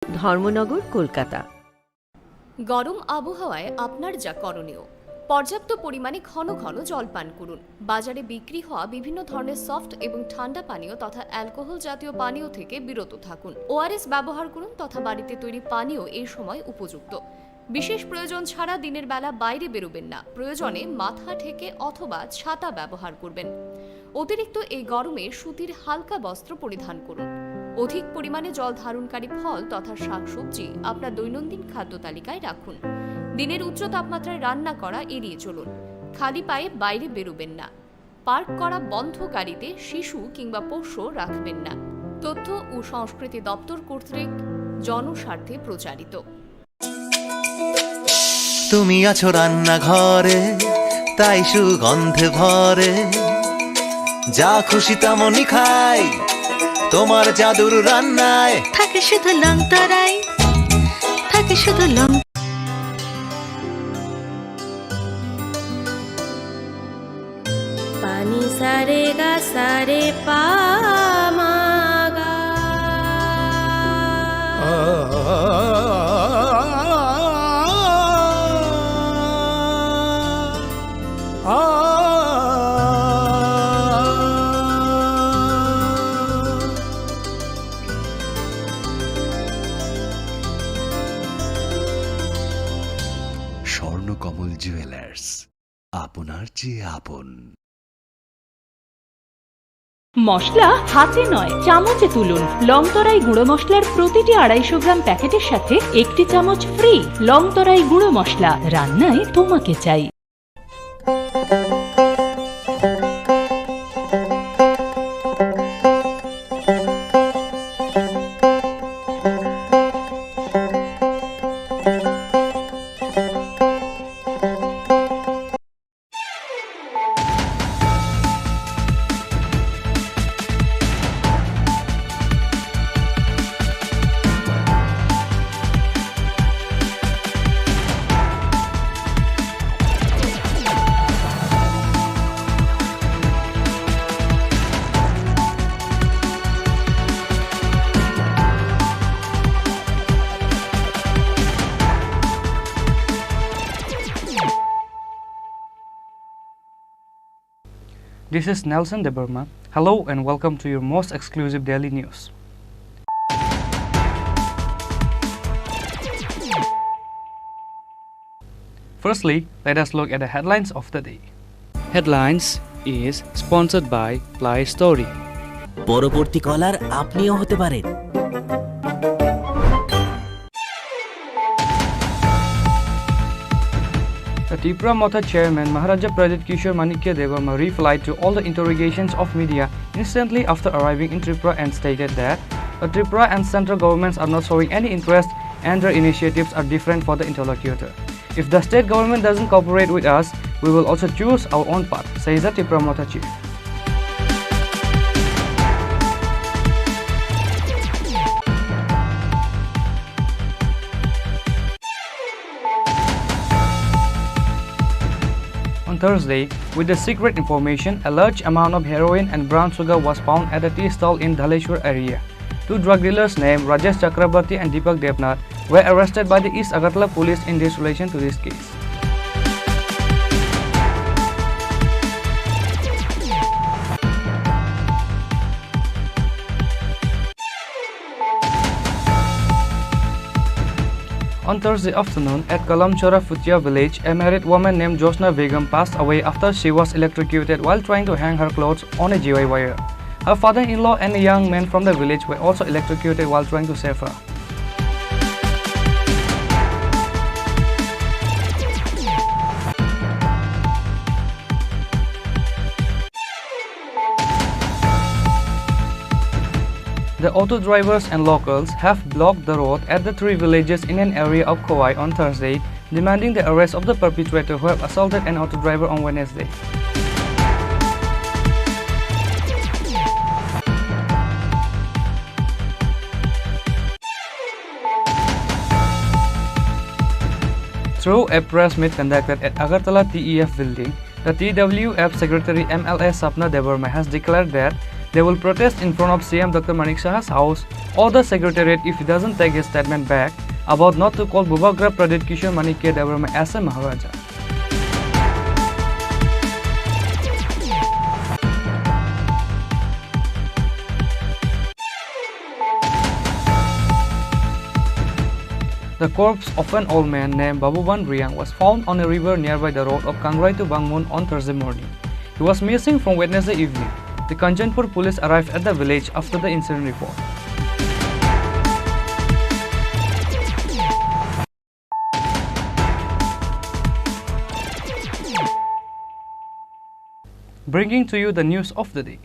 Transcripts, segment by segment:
ধর্মনগর, কলকাতা। গরম আবহাওয়ায় আপনার যা করণীয়: পর্যাপ্ত পরিমাণে ঘন ঘন জল পান করুন। বাজারে বিক্রি হওয়া বিভিন্ন ধরনের সফট এবং ঠান্ডা পানীয় তথা অ্যালকোহল জাতীয় পানীয় থেকে বিরত থাকুন। ওআরএস ব্যবহার করুন তথা বাড়িতে তৈরি পানীয় এই সময় উপযুক্ত। বিশেষ প্রয়োজন ছাড়া দিনের বেলা বাইরে বেরোবেন না। প্রয়োজনে মাথা ঢেকে অথবা ছাতা ব্যবহার করবেন। অতিরিক্ত এই গরমে সুতির হালকা বস্ত্র পরিধান করুন। অধিক পরিমাণে জল ধারণকারী ফল তথা শাকসবজি আপনার দৈনন্দিন খাদ্য তালিকায় রাখুন। দিনের উচ্চ তাপমাত্রায় রান্না করা এড়িয়ে চলুন। খালি পায়ে বাইরে বেরোবেন না। পার্ক করা বন্ধ গাড়িতে শিশু কিংবা পোষ্য রাখবেন না। তথ্য ও সংস্কৃতি দপ্তর কর্তৃক জনস্বার্থে প্রচারিত। তুমি আছো রান্নাঘরে, তাই সুগন্ধে ভরে, যা খুশি তেমনই খাই তোমার জাদুর রান্নায়। থাকে শুধু লং তরাই, থাকে শুধু লং। পানি সারে গা সারে পামাগা। স্বর্ণকমল জুয়েলার্স, আপনার চেয়ে আপন। মশলা হাতে নয় চামচে তুলুন। লংতরাই গুঁড়ো মশলার প্রতিটি 250 গ্রাম প্যাকেটের সাথে 1 চামচ ফ্রি। লংতরাই গুঁড়ো মশলা, রান্নায় তোমাকে চাই। This is Nelson De Burma. Hello and welcome to your most exclusive daily news. Firstly, let us look at the headlines of the day. Headlines is sponsored by Play Story. পরবর্তী কলার আপনিও হতে পারেন। The Tripura Motha chairman Maharaja Pradit Kishore Manikya Devarma replied to all the interrogations of media instantly after arriving in Tripura and stated that the Tripura and central governments are not showing any interest and their initiatives are different for the interlocutor. If the state government doesn't cooperate with us, we will also choose our own path, says the Tripura Motha chief. On Thursday, with the secret information, a large amount of heroin and brown sugar was found at a tea stall in Dhaleshwar area. Two drug dealers named Rajesh Chakrabarti and Deepak Devnath were arrested by the East Agartala police in this relation to this case. On Thursday afternoon, at Kalamchora Futia village, a married woman named Josna Begum passed away after she was electrocuted while trying to hang her clothes on a GI wire. Her father-in-law and a young man from the village were also electrocuted while trying to save her. The auto drivers and locals have blocked the road at the three villages in an area of Kauai on Thursday, demanding the arrest of the perpetrator who have assaulted an auto driver on Wednesday. Through a press meet conducted at Agartala TEF building, the TWF Secretary MLA Sapna Devarma has declared that They will protest in front of CM Dr. Manik Shah's house or the secretariat if he doesn't take his statement back about not to call Bhubagra Pradit Kishore Manikya Devarma as a Maharaja. The corpse of an old man named Babuban Riang was found on a river nearby the road of Kangrai to Bangmun on Thursday morning. He was missing from Wednesday evening. The Kanchanpur police arrived at the village after the incident report. Bringing to you the news of the day.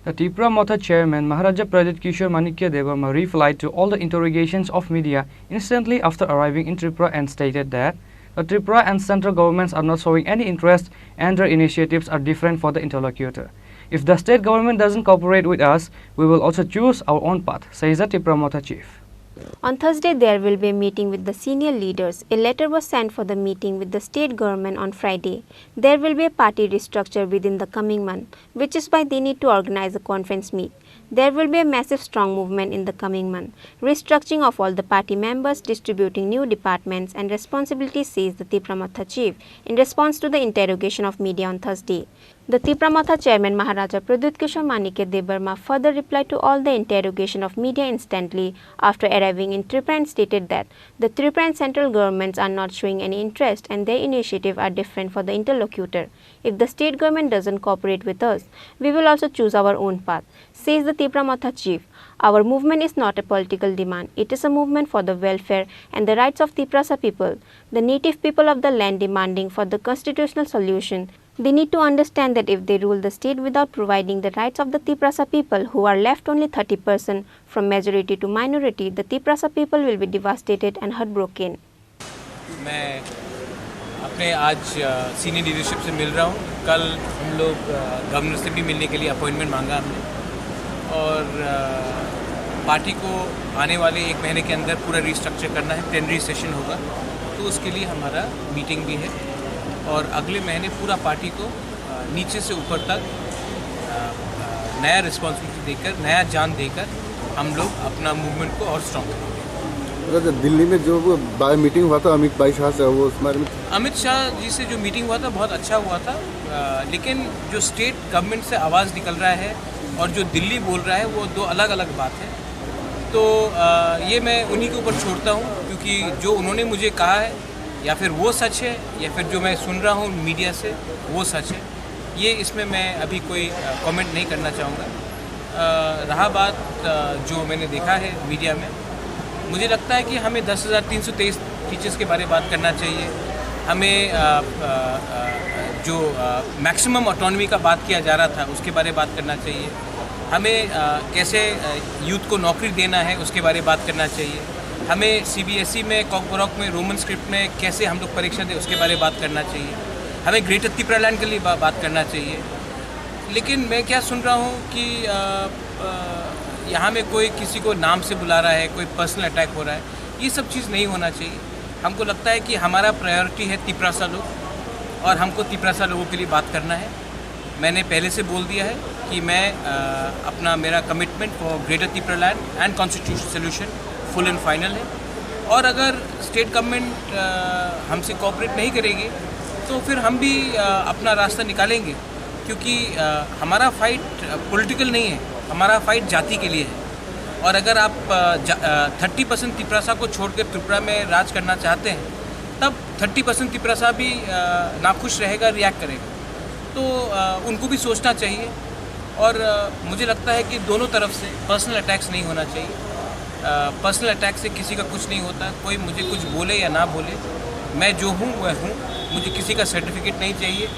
The Tripura Motha chairman Maharaja Pradit Kishore Manikya Devarma replied to all the interrogations of media instantly after arriving in Tripura and stated that the Tripura and central governments are not showing any interest and their initiatives are different for the interlocutor. If the state government doesn't cooperate with us, we will also choose our own path, says the Tripura Motha chief. On Thursday, there will be a meeting with the senior leaders. A letter was sent for the meeting with the state government on Friday. There will be a party restructure within the coming month, which is why they need to organize a conference meet. There will be a massive strong movement in the coming month. Restructuring of all the party members, distributing new departments and responsibilities, says the Tripura Motha chief in response to the interrogation of media on Thursday. The Tripura Motha chairman Maharaja Pradit Kishore Manikya Devarma further replied to all the interrogation of media instantly after arriving in Tripura and stated that the Tripura and central governments are not showing any interest and their initiative are different for the interlocutor. If the state government doesn't cooperate with us, we will also choose our own path, says the Tripura Motha chief. Our movement is not a political demand. It is a movement for the welfare and the rights of Tripura people, the native people of the land demanding for the constitutional solution. They need to understand that if they rule the state without providing the rights of the Tripura people, who are left only 30% from majority to minority, the Tripura people will be devastated and heartbroken. मैं अपने आज senior leadership से मिल रहा हूँ. कल हम लोग governor से भी मिलने के लिए अपॉइंटमेंट मांगा हमने और पार्टी को आने वाले एक महीने के अंदर पूरा रिस्ट्रक्चर करना है. प्लेनरी सेशन होगा तो उसके लिए हमारा मीटिंग भी है और अगले महीने पूरा पार्टी को नीचे से ऊपर तक नया रिस्पॉन्सिबिलिटी देकर, नया जान देकर हम लोग अपना मूवमेंट को और स्ट्रॉन्ग करेंगे. दिल्ली में जो मीटिंग हुआ था अमित भाई शाह से, वो उसमें अमित शाह जी से जो मीटिंग हुआ था बहुत अच्छा हुआ था, लेकिन जो स्टेट गवर्नमेंट से आवाज़ निकल रहा है और जो दिल्ली बोल रहा है वो दो अलग अलग बात है. तो ये मैं उन्हीं के ऊपर छोड़ता हूँ क्योंकि जो उन्होंने मुझे कहा है या फिर वो सच है या फिर जो मैं सुन रहा हूँ मीडिया से वो सच है. ये इसमें मैं अभी कोई कमेंट नहीं करना चाहूँगा. रहा बात जो मैंने देखा है मीडिया में, मुझे लगता है कि हमें 10,323 टीचर्स के बारे में बात करना चाहिए. हमें जो मैक्सिमम ऑटोनॉमी का बात किया जा रहा था उसके बारे में बात करना चाहिए. हमें कैसे यूथ को नौकरी देना है उसके बारे में बात करना चाहिए. हमें सीबीएसई में कॉकबरॉक में रोमन स्क्रिप्ट में कैसे हम लोग परीक्षा दें उसके बारे में बात करना चाहिए. हमें ग्रेटर त्रिपुरा लैंड के लिए बात करना चाहिए. लेकिन मैं क्या सुन रहा हूँ कि यहाँ में कोई किसी को नाम से बुला रहा है, कोई पर्सनल अटैक हो रहा है. ये सब चीज़ नहीं होना चाहिए. हमको लगता है कि हमारा प्रायोरिटी है त्रिपुरा लोग और हमको त्रिपुरा लोगों के लिए बात करना है. मैंने पहले से बोल दिया है कि मैं अपना मेरा commitment for greater Tripura land and constitution solution full and final है. और अगर स्टेट गवर्नमेंट हमसे कोऑपरेट नहीं करेगी तो फिर हम भी अपना रास्ता निकालेंगे क्योंकि हमारा फाइट पॉलिटिकल नहीं है, हमारा फाइट जाति के लिए है. और अगर आप 30% त्रिपुरा को छोड़कर त्रिपुरा में राज करना चाहते हैं तब 30% त्रिपुरा भी नाखुश रहेगा, रिएक्ट करेगा. तो उनको भी सोचना चाहिए. और मुझे लगता है कि दोनों तरफ से पर्सनल अटैक्स नहीं होना चाहिए. पर्सनल अटैक से किसी का कुछ नहीं होता. कोई मुझे कुछ बोले या ना बोले, मैं जो हूँ वह हूँ. मुझे किसी का सर्टिफिकेट नहीं चाहिए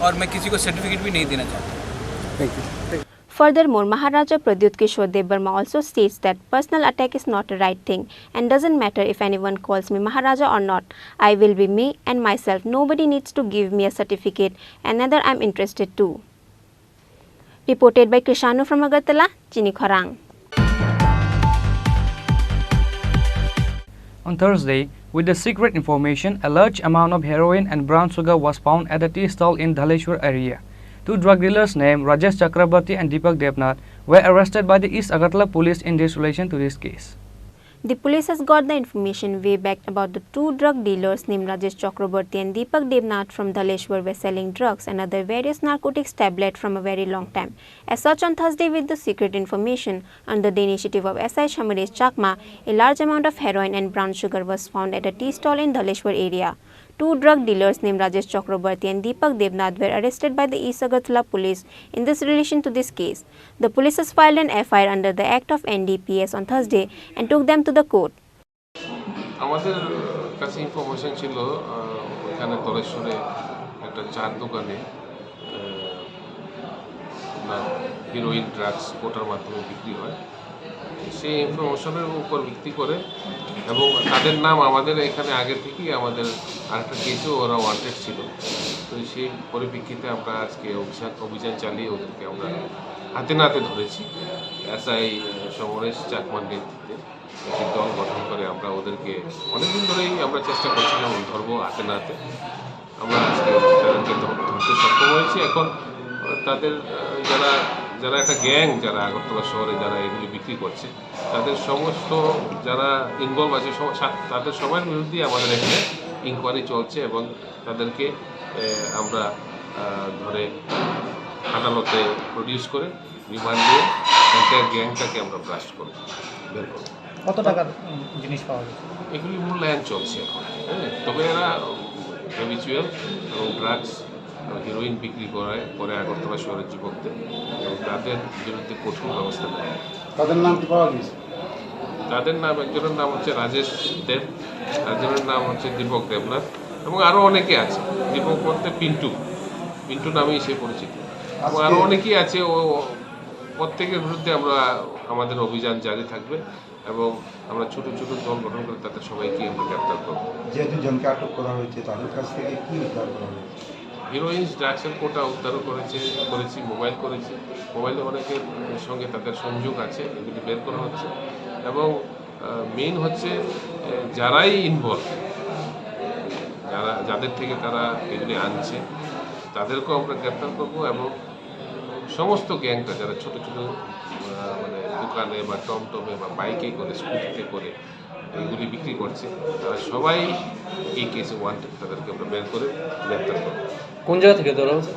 और मैं किसी को सर्टिफिकेट भी नहीं देना चाहता. Thank you. Furthermore, Maharaja Pradit Kishore Devarma also states that personal attack is not a right thing and doesn't matter if anyone calls me Maharaja or not. I will be me and myself. Nobody needs to give me a certificate and neither I am interested to. Reported by Krishanu from Agartala, Chini Khorang. On Thursday, With the secret information, a large amount of heroin and brown sugar was found at a tea stall in Dhaleshwar area. Two drug dealers named Rajesh Chakrabarti and Deepak Devnath were arrested by the East Agartala police in this relation to this case. The police has got the information way back about the two drug dealers named Rajesh Chakrabarti and Deepak Devnath from Dhaleshwar were selling drugs and other various narcotics tablets from a very long time. As such, on Thursday, with the secret information, under the initiative of SI Shamaresh Chakma, a large amount of heroin and brown sugar was found at a tea stall in Dhaleshwar area. Two drug dealers named Rajesh Chakrabarti and Deepak Devnath were arrested by the East Agartala police in this relation to this case. The police has filed an FIR under the Act of NDPS on Thursday and took them to the court. আমাদের কাছে information ছিল ওখানে দলেশ্বরে একটা চার দোকানে heroine drugs কোটার মাধ্যমে বিক্রি হয় সেই ইনফরমেশনের উপর ভিত্তি করে এবং তাদের নাম আমাদের এখানে আগে থেকেই আমাদের আরেকটা কেসেও ওরা ওয়ান্টেড ছিল তো সেই পরিপ্রেক্ষিতে আমরা আজকে অভিযান চালিয়ে ওদেরকে আমরা হাতে নাতে ধরেছি এসআই সমরেশ চাকমার নেতৃত্বে একটি দল গঠন করে আমরা ওদেরকে অনেকদিন ধরেই আমরা চেষ্টা করছিলাম ধরবো হাতে নাতে আমরা আজকে তাদেরকে ধরতে সক্ষম হয়েছি এখন তাদের যারা যারা একটা গ্যাং যারা আগরতলা শহরে যারা এগুলি বিক্রি করছে তাদের সমস্ত যারা ইনভলভ আছে তাদের সবার বিরুদ্ধে আমাদের এখানে ইনকোয়ারি চলছে এবং তাদেরকে আমরা ধরে আদালতে প্রডিউস করে রিমান্ড দিয়ে এন্টায়ার গ্যাংটাকে আমরা ব্লাস্ট করব বের করব। কত টাকার জিনিস পাওয়া গেছে? এগুলি মূল্যায়ন চলছে এখন হ্যাঁ তবে এরা হ্যাবিচুয়াল এবং ড্রাগস হিরোইন বিক্রি করে আগরতলা শহরের যুবকদের এবং তাদের বিরুদ্ধে কঠোর ব্যবস্থা নেয়। তাদের নাম কি পাওয়া গেছে? তাদের নাম একজনের নাম হচ্ছে রাজেশ দেব, একজনের নাম হচ্ছে দীপক দেবনাথ এবং আরও অনেকে আছে। দীপক বলতে পিন্টু নামেই সে পরিচিত এবং আরও অনেকেই আছে। ও প্রত্যেকের বিরুদ্ধে আমাদের অভিযান জারি থাকবে এবং আমরা ছোট ছোট দল গঠন করে তাদের সবাইকে আমরা গ্রেপ্তার করবো। যে দুজনকে আটক করা হয়েছে তাদের কাছ থেকে কি উদ্ধার করা হয়েছে? হিরোইন ড্রাগসের কোটা উদ্ধার করেছি মোবাইল করেছি। মোবাইলে অনেকের সঙ্গে তাদের সংযোগ আছে, এগুলি বের করা হচ্ছে এবং মেইন হচ্ছে যারাই ইনভলভ যাদের থেকে তারা এগুলি আনছে তাদেরকেও আমরা গ্রেপ্তার করবো এবং সমস্ত গ্যাংটা যারা ছোট ছোট মানে দোকানে বা টমটমে বা বাইকে করে স্কুটিতে করে এগুলি বিক্রি করছে তারা সবাই এই কেসে ওয়ান্টেড, তাদেরকে আমরা বের করে গ্রেপ্তার করবো। কোন জায়গা থেকে ধরা হয়েছে?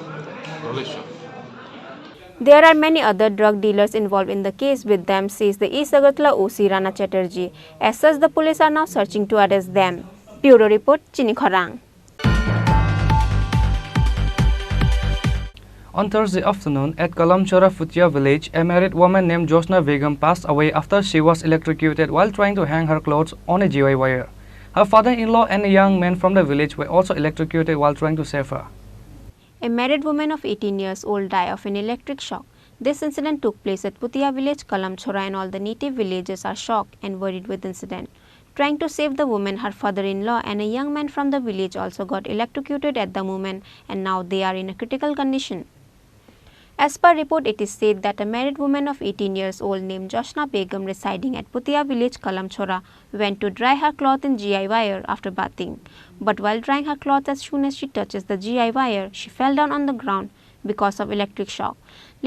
Dhaleshwar. There are many other drug dealers involved in the case with them, says the East Agartala OC Rana Chatterjee. As such, the police are now searching to arrest them. Bureau Report, Chini Khorang. On Thursday afternoon at Kalamchora Futia village, a married woman named Josna Begum passed away after she was electrocuted while trying to hang her clothes on a GI wire. Her father-in-law and a young man from the village were also electrocuted while trying to save her. A married woman of 18 years old died of an electric shock. This incident took place at Putia village, Kalamchora, and all the native villagers are shocked and worried with the incident. Trying to save the woman, her father-in-law and a young man from the village also got electrocuted at the moment, and now they are in a critical condition. As per report, it is said that a married woman of 18 years old named Josna Begum residing at Putia village, Kalamchora, went to dry her cloth in GI wire after bathing. But while drying her cloth, as soon as she touches the GI wire, she fell down on the ground because of electric shock.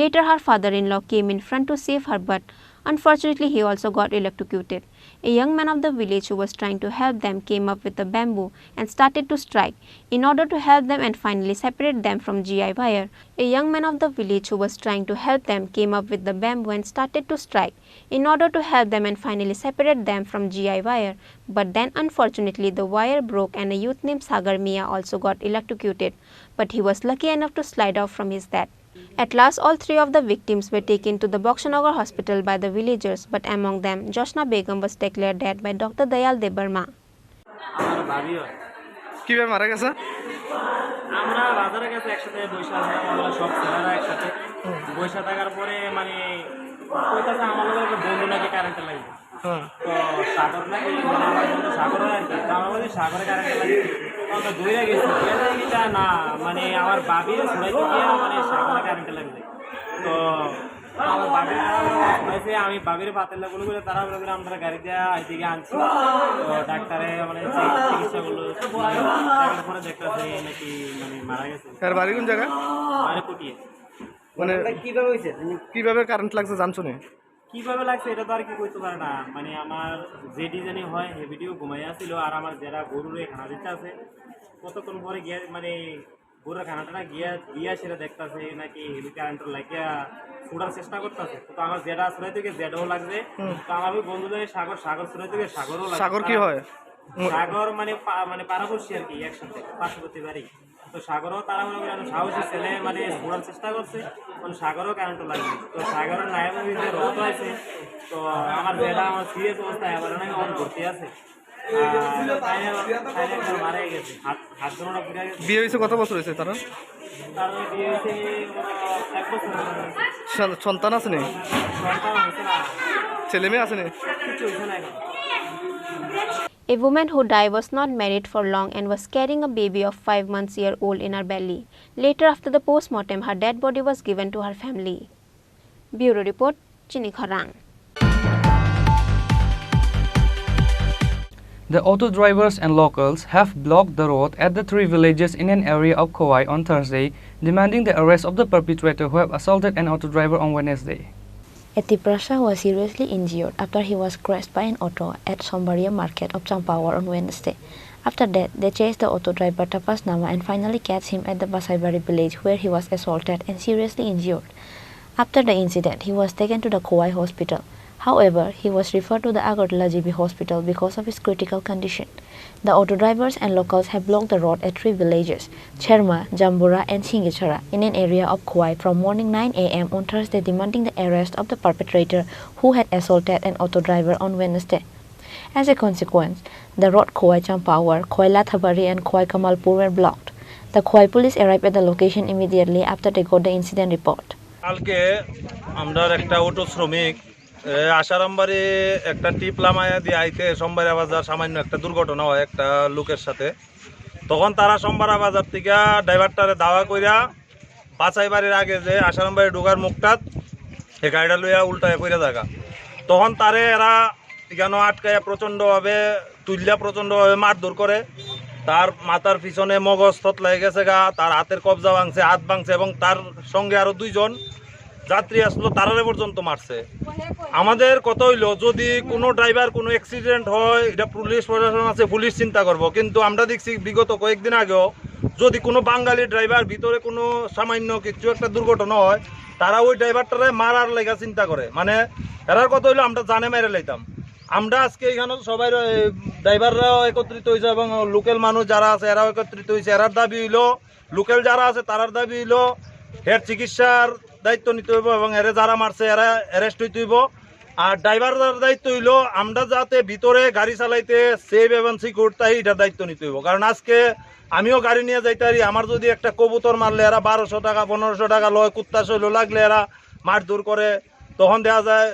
Later, her father-in-law came in front to save her, but unfortunately, he also got electrocuted. A young man of the village who was trying to help them came up with a bamboo and started to strike. In order to help them and finally separate them from GI wire, a young man of the village who was trying to help them came up with the bamboo and started to strike. In order to help them and finally separate them from GI wire, but then unfortunately the wire broke and a youth named Sagar Mia also got electrocuted, but he was lucky enough to slide off from his death. At last, all three of the victims were taken to the Bokshanagar hospital by the villagers, but among them, Josna Begum was declared dead by Dr. Dayal Debarma. কিভাবে মারা গেছে? আমরা বাজারে গেছে একসাথে বৈশা আমরা সব ছেলেরা একসাথে বৈশা থাকার পরে মানে কইতাছে আমার লোকের বন্ধু নাকি কারেন্টে লাগবে। তো সাগর নাকি মানে আমার বন্ধু সাগর আর কি, তো আমরা বলি সাগরে কারেন্টে লাগবে। আমরা দৌড়ে গেছি, না মানে আমার বাবির ছড়াইতে গিয়ে মানে সাগরে কারেন্টে লাগবে। তো আমার বাবির হয়েছে আমি বাবির পাতের বলে করে তারা বলে করে আমরা গাড়ি দিয়ে এদিকে আনছি তো ডাক্তারে মানে চিকিৎসা করলো পরে দেখতেছে নাকি মানে মারা গেছে। আর বাড়ি কোন জায়গা? মানে কুটিয়ে। মানে কিভাবে হয়েছে, কিভাবে কারেন্ট লাগছে জানছো না? কিভাবে লাগছে এটা তো আর কি করতে পারে না, মানে আমার যে ডিজাইনে হয় হে ভিডিও ঘুমাইয়া ছিল আর আমার যারা গরুর খানা দিতে আছে কতক্ষণ পরে গিয়ে মানে গরুর খানাটা গিয়া সেটা দেখতেছে নাকি হেভি কারেন্ট লাগিয়া ছোড়ার চেষ্টা করতেছে। তো আমার যেটা ছড়াই থেকে যেটাও লাগছে তো আমার ওই বন্ধুদের সাগর ছড়াই থেকে সাগরও লাগছে। সাগর কি হয়? সাগর মানে মানে পারাপড়শি আর কি একসাথে পার্শ্ববর্তী বাড়ি। তো সাগরও তারা মনে করেন সাহসী ছেলে মানে ঘোরার চেষ্টা করছে মানে সাগরও কারেন্ট লাগবে। তো সাগরের নায়ক যে রথ আছে তো আমার যেটা আমার সিরিয়াস অবস্থায় আবার নাকি অন ভর্তি আছে মারা গেছে হাত ধরোটা পুরা গেছে। বিয়ে হয়েছে কত বছর হয়েছে তারা? তার বিয়ে হয়েছে 1 বছর। সন্তান আছে না? সন্তান হয়েছে না, ছেলে মেয়ে আছে না? কিছু হয়েছে না এখন। A woman who died was not married for long and was carrying a baby of 5 months old in her belly. Later, after the postmortem, her dead body was given to her family. Bureau Report, Chini Khorang. The auto drivers and locals have blocked the road at the 3 villages in an area of Kauai on Thursday, demanding the arrest of the perpetrator who have assaulted an auto driver on Wednesday. A Tiprasha was seriously injured after he was crashed by an auto at Sombaria market of Champawar on Wednesday. After that, they chased the auto driver Tapas Nama and finally catch him at the Basaibari village where he was assaulted and seriously injured. After the incident, he was taken to the Kauai hospital. However, he was referred to the Agartala GB hospital because of his critical condition. The auto drivers and locals have blocked the road at 3 villages, Cherma, Jambura and Singichara, in an area of Kauai from morning 9 a.m. on Thursday, demanding the arrest of the perpetrator who had assaulted an auto driver on Wednesday. As a consequence, the road Kauai Champawar, Kauai Lathabari and Kauai Kamalpur were blocked. The Kauai police arrived at the location immediately after they got the incident report. কালকে আমরা একটা auto শ্রমিক আশারামবাড়ি একটা টিপ লামায়া দিয়ে আইতে সোমবারা বাজার সামান্য একটা দুর্ঘটনা হয় একটা লোকের সাথে। তখন তারা সোমবারা বাজার থেকে ড্রাইভারটারে দাওয়া কইরা বাছাইবাড়ির আগে যে আশারামবাড়ি ঢোকার মুখটাত এই গাড়িটা লইয়া উল্টায় পড়ে থাকা। তখন তারে এরা কেন আটকাইয়া প্রচণ্ডভাবে তুললা প্রচণ্ডভাবে মারধর করে। তার মাথার পিছনে মগজ থতলাই গেছে গা, তার হাতের কবজা ভাঙছে, হাত ভাঙছে এবং তার সঙ্গে আরও 2 জন যাত্রী আসলো তারারে পর্যন্ত মারছে। আমাদের কথা হইলো যদি কোনো ড্রাইভার কোনো অ্যাক্সিডেন্ট হয় এটা পুলিশ প্রশাসন আছে, পুলিশ চিন্তা করব। কিন্তু আমরা দেখছি বিগত কয়েকদিন আগেও যদি কোনো বাঙালি ড্রাইভার ভিতরে কোনো সামান্য কিছু একটা দুর্ঘটনা হয় তারা ওই ড্রাইভারটারে মারার লেগা চিন্তা করে। মানে এরার কথা হইলো আমরা জানে মেরে লাইতাম। আমরা আজকে এখানে সবাই ড্রাইভাররাও একত্রিত হয়েছে এবং লোকাল মানুষ যারা আছে এরাও একত্রিত হয়েছে। এরার দাবি হইলো লোকাল যারা আছে তারার দাবি হইলো এর চিকিৎসার দায়িত্ব নিতে হইব এবং এরা যারা মারছে এরা অ্যারেস্ট হইতে হইব। আর ড্রাইভারদের দায়িত্ব হইলো আমরা যাতে ভিতরে গাড়ি চালাইতে সেফ এবং সিকিউর তাই এটার দায়িত্ব নিতে হইব। কারণ আজকে আমিও গাড়ি নিয়ে যাইতে পারি, আমার যদি একটা কবুতর মারলে এরা 1200 টাকা 1500 টাকা লয়, কুত্তা শৈল লাগলে এরা মারধর করে, তখন দেখা যায়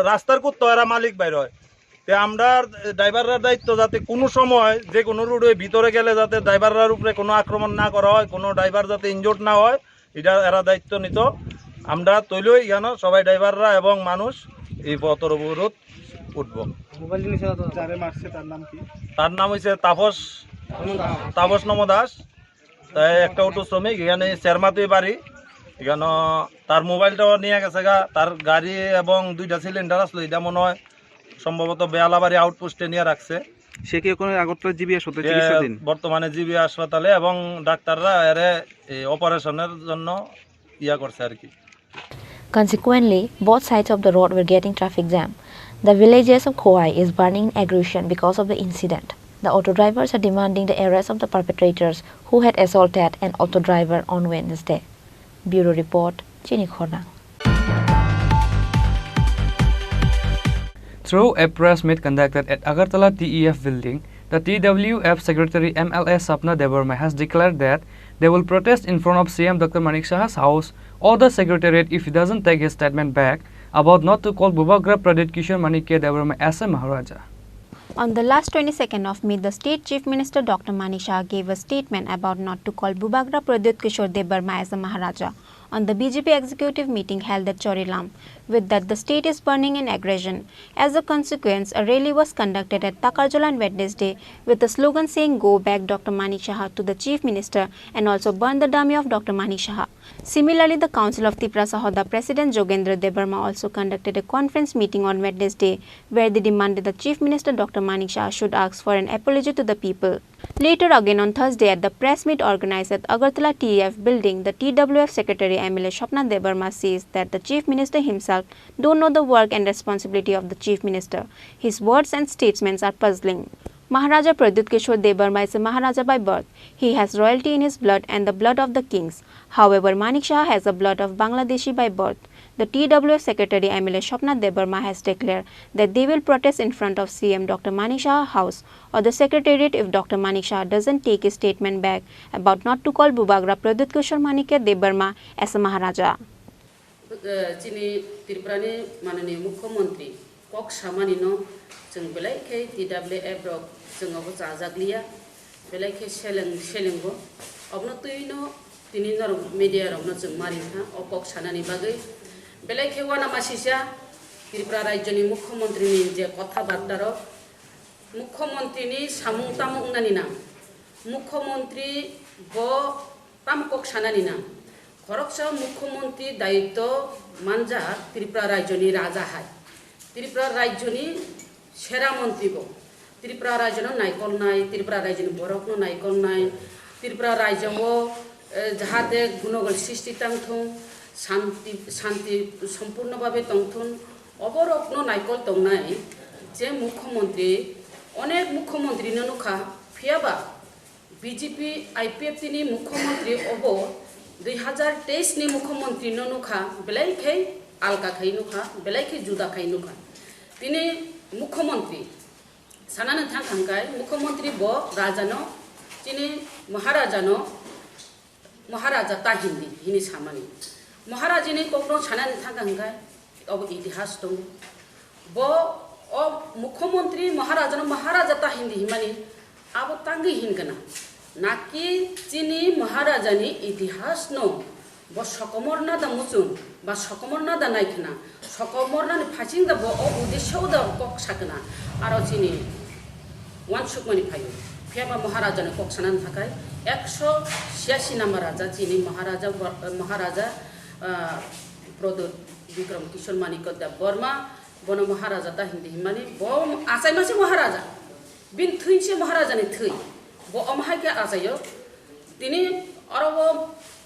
রাস্তার কুত্তা এরা মালিক বাইর হয়। তো আমরা ড্রাইভাররার দায়িত্ব যাতে কোনো সময় যে কোনো রোডে ভিতরে গেলে যাতে ড্রাইভাররার উপরে কোনো আক্রমণ না করা হয়, কোনো ড্রাইভার যাতে ইনজোর্ড না হয় এটা এরা দায়িত্ব নিত। আমরা তৈলই জানো সবাই ড্রাইভাররা এবং মানুষ এই পথর অবরোধ উঠব। তার নাম হয়েছে তাপস নম দাস, তাই একটা অটো শ্রমিক, এখানে চেরমাতুই বাড়ি। এখানে তার মোবাইলটাও নিয়ে গেছে গা, তার গাড়ি এবং 2টা সিলিন্ডার আসলো, এটা মনে হয় সম্ভবত বেয়ালাবাড়ি আউটপোস্টে নিয়ে রাখছে। সে কি কোনো আগরতলা জিবি হাসপাতালে চিকিৎসাধীন? বর্তমানে জিবি হাসপাতালে এবং ডাক্তাররা এর অপারেশনের জন্য ইয়া করছে আর কি। Consequently, both sides of the road were getting traffic jam. The villages of Kauai is burning in aggression because of the incident. The auto drivers are demanding the arrest of the perpetrators who had assaulted an auto driver on Wednesday. Bureau Report, Chini Khorang. Through a press meet conducted at Agartala TEF building, the TWF Secretary MLS Sapna Devarma has declared that they will protest in front of CM Dr. Manik Shah's house or the Secretariat if he doesn't take his statement back about not to call Bubagra Pradit Kishore Manikya Devarma as a Maharaja. On the last 22nd of May, the State Chief Minister Dr. Manik Shah gave a statement about not to call Bubagra Pradit Kishore Devarma as a Maharaja. on the BJP executive meeting held at Chorilam, with that the state is burning in aggression. As a consequence, a rally was conducted at Takarjala on Wednesday with a slogan saying "Go back Dr. Manik Saha" to the Chief Minister and also burn the dummy of Dr. Manik Saha. Similarly, the Council of Tripura Sahoda President Jogendra Debarma also conducted a conference meeting on Wednesday where they demanded the Chief Minister Dr. Manik Saha should ask for an apology to the people. Later again on Thursday at the press meet organized at Agartala TEF building, the TWF Secretary MLA Swapna Debarma says that the Chief Minister himself don't know the work and responsibility of the Chief Minister. His words and statements are puzzling. Maharaja Pradyut Kishore Debarma is a Maharaja by birth. He has royalty in his blood and the blood of the kings. However, Manik Saha has the blood of Bangladeshi by birth. The TWF Secretary MLA Swapna Debarma has declared that they will protest in front of CM Dr. Manik Saha house or the Secretariat if Dr. Manik Saha doesn't take his statement back about not to call Bubagra Pradyut Kishore Manikya Debarma as a Maharaja. Chini Tripurani Manani Mukhyamantri Kok Samanino जों बेलायखे TWF रक जोंआबो जाजाग्लिया बेलायखे सेलेंगो अबनो तुइनो तिनि नर media रकनो जों मारिखा अकक सानानि बागै बेलायखे वाना मासिसा त्रिपुरा राज्यनि मुख्यमंत्रीनि जे कथाबार्तार मुख्यमंत्रीनि सामुं तामुंनानि नाम मुख्यमंत्री ब तामकक सानानि नाम खरकसा मुख्यमंत्री दायित्व मानजा त्रिपुरा राज्यनि राजा हाय त्रिपुरा राज्यनि सेरा मंत्री गो त्रिपुरा राज्य नायकल नाय त्रिपुरा राज्य बरकनो नायकल नाय त्रिपुरा राज्य जाहाते गुणगल सृष्टि तंथुं शांति संपूर्ण भावे तंथुं अबरकनो नायकल तंनाय जे मुख्यमंत्री अनेक मुख्यमंत्री नुखा फियाबा बीजेपी आईपीएफ नि मुख्यमंत्री अब 2023 नि मुख्यमंत्री नुखा बेलायखे आलका खाय नुखा बेलायखे जुदा खाय नुखा तिनि मुख्यमंत्री सानानो थांखांगाय मुख्यमंत्री ब राजानो चिनि महाराजा ताहिंदी हिनि सामानि महाराजिनि ककनो सानानो थांखांगाय अब इतिहास दं ब अ मुख्यमंत्री महाराजा ताहिंदी हिमानि आबो तांगि हिनगना नाकि चिनि महाराजानि इतिहास नो ब सकमरना दा मुचुन बा सकमरना दा नायखना सकमरना फासिं दा ब उद्देश्य दा कक साकना आरो चिनि वानसुकमनि फायो फेबा महाराजा ने कक सानान थाखाय 186 नम्बर राजा चिनि महाराजा प्रदुत विक्रम किशोर मानिक दा बर्मा बन महाराजा ता हिंदी हिमानि ब आसाय मासे महाराजा बिन थैसे महाराजा ने थै ब अमहाय के आसायो तिनि अरब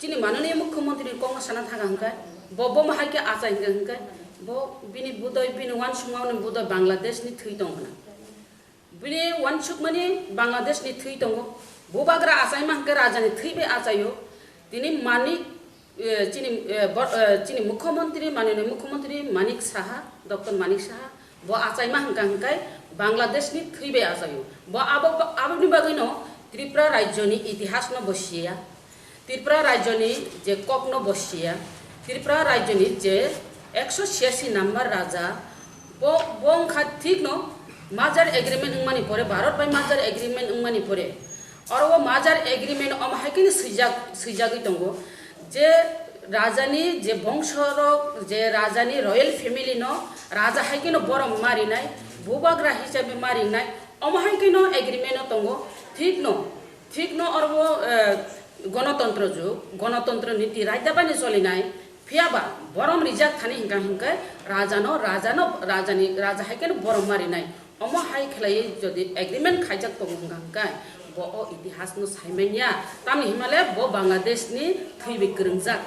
चिनि माननीय मुख्यमंत्री कङ साना थागा हंका बब माहाय के आसाय हंका ब बिनि बुदय बिनि वानसुमाव ने बुदय बांग्लादेश नि थै दंगना बिनि वानसुक माने बांग्लादेश नि थै दंगो बुबाग्रा आसाय माहके राजा नि थै बे आसायो तिनि मानिक चिनि मुख्यमंत्री माननीय मुख्यमंत्री मानिक साहा डॉक्टर मानिक साहा ब आसाय माहका हंकाय बांग्लादेश नि थै बे आसायो ब आबनि बागैनो त्रिपुरा राज्यनि इतिहास न बसिया त्रिपुरा राज्यनि जे ककनो बसिया त्रिपुरा राज्यनि जे 186 नम्बर राजा बंखा ठीक न माजार एग्रीमेंट उंगमानि परे भारत बाय माजार एग्रीमेंट उंगमानि परे और वो माजार एग्रीमेंट अमहायकिनि सैजागै दंगो जे राजानि जे वंशर जे राजानि रॉयल फैमिली न राजा हायकिनो बरम मारिनाय बुबाग्रा हिसाबै मारिनाय अमहायकिनो एग्रीमेंट दंगो ठीक न और वो गणतंत्र नीति राजदाबानि चलिनाय फियाबा बरम रिजार्व थानी हिंका राजा हायकेन बरम मारिनाय अमा हाय खेलाय जदि एग्रीमेंट खायजाक तो हिंका ब इतिहास न साइमेनिया तामनि हिमालय ब बांग्लादेश नि थैबे गोरोंजाक.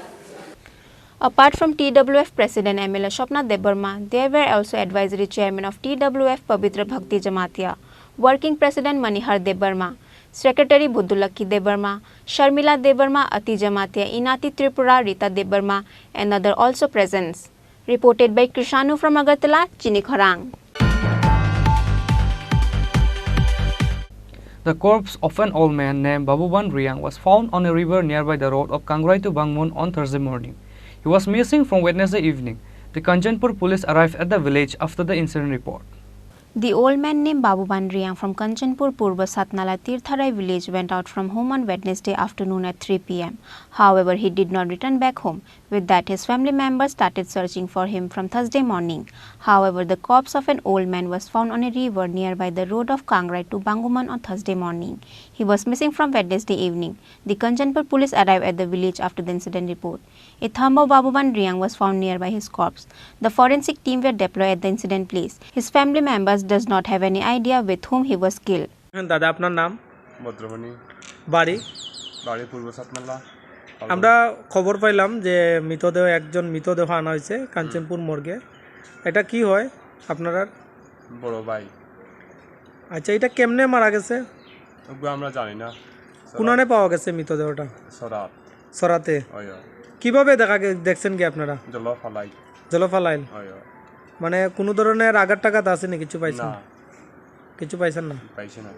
Apart from TWF President MLA Swapna Debarma, there were also advisory chairman of TWF Pavitra Bhakti Jamatia, working president Manihar Debarma, Secretary Budulaki Debarma, Sharmila Debarma, Ati Jamatia, Inati Tripura, Rita Debarma, and other also present. Reported by Krishanu from Agartala, Chini Khorang. The corpse of an old man named Babuban Riang was found on a river nearby the road of Kangrai to Bangmun on Thursday morning. He was missing from Wednesday evening. The Kanchanpur police arrived at the village after the incident report. The old man named Babuban Riang from Kanchanpur Purba Satnala Tirtharai village went out from home on Wednesday afternoon at 3 p.m. However, he did not return back home. With that, his family members started searching for him from Thursday morning. However, the corpse of an old man was found on a river nearby the road of Kangrai to Banguman on Thursday morning. He was missing from Wednesday evening. The Kanchanpur police arrived at the village after the incident report. A thumb of Babuban Riang was found nearby his corpse. The forensic team were deployed at the incident place. His family members does not have any idea with whom he was killed. দাদা আপনার নাম? ভদ্রমণি। বাড়ি? বাড়ি পূর্ব সাতমালা। আমরা খবর পাইলাম যে একজন মৃতদেহ আনা হয়েছে কাঞ্চনপুর মর্গে। এটা কি হয় আপনারা? বড় ভাই। আচ্ছা, এটা কেমনে মারা গেছে? আমরা জানি না। কোনানে পাওয়া গেছে মৃতদেহটা? সরাতে। কিভাবে দেখছেন কি আপনারা? জলফালাইল। মানে কোনো ধরনের আঘাত টাঘাত আছে না? কিছু পাইছেন? কিছু পাইছেন না? পাইছি না।